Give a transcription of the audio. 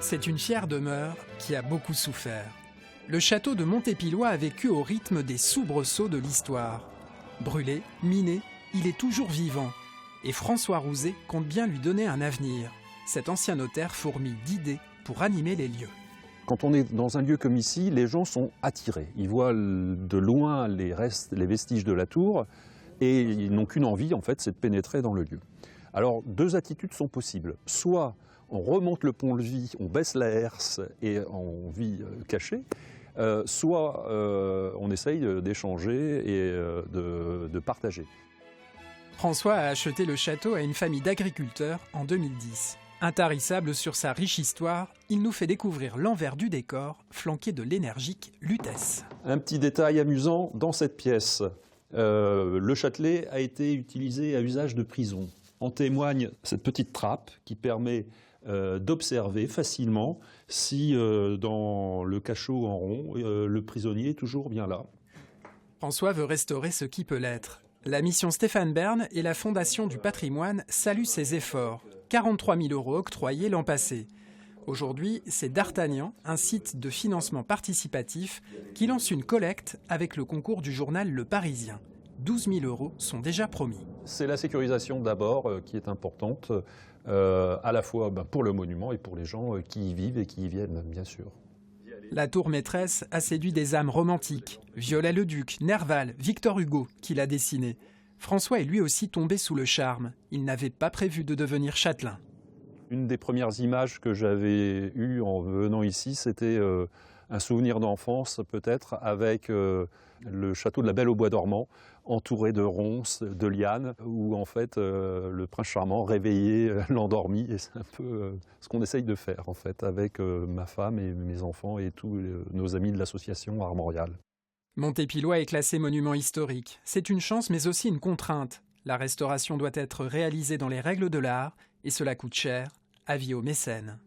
C'est une fière demeure qui a beaucoup souffert. Le château de Montépillois a vécu au rythme des soubresauts de l'histoire. Brûlé, miné, il est toujours vivant. Et François Rouzet compte bien lui donner un avenir. Cet ancien notaire fourmille d'idées pour animer les lieux. Quand on est dans un lieu comme ici, les gens sont attirés. Ils voient de loin les vestiges de la tour et ils n'ont qu'une envie, en fait, c'est de pénétrer dans le lieu. Alors, deux attitudes sont possibles. Soit on remonte le pont-levis, on baisse la herse et on vit caché, soit on essaye d'échanger et de partager. François a acheté le château à une famille d'agriculteurs en 2010. Intarissable sur sa riche histoire, il nous fait découvrir l'envers du décor, flanqué de l'énergique Lutèce. Un petit détail amusant dans cette pièce. Le Châtelet a été utilisé à usage de prison. En témoigne cette petite trappe qui permet d'observer facilement si dans le cachot en rond, le prisonnier est toujours bien là. François veut restaurer ce qui peut l'être. La mission Stéphane Bern et la Fondation du patrimoine saluent ses efforts. 43 000 € octroyés l'an passé. Aujourd'hui, c'est D'Artagnan, un site de financement participatif, qui lance une collecte avec le concours du journal Le Parisien. 12 000 € sont déjà promis. C'est la sécurisation d'abord qui est importante, à la fois pour le monument et pour les gens qui y vivent et qui y viennent, bien sûr. La tour maîtresse a séduit des âmes romantiques. Viollet-le-Duc, Nerval, Victor Hugo, qui l'a dessiné. François est lui aussi tombé sous le charme. Il n'avait pas prévu de devenir châtelain. Une des premières images que j'avais eues en venant ici, c'était un souvenir d'enfance peut-être avec le château de la Belle au Bois dormant, entouré de ronces, de lianes, où en fait le prince charmant réveillait l'endormi. Et c'est un peu ce qu'on essaye de faire en fait avec ma femme et mes enfants et tous nos amis de l'association Armorial. Montépillois est classé monument historique. C'est une chance mais aussi une contrainte. La restauration doit être réalisée dans les règles de l'art et cela coûte cher. Avis aux mécènes.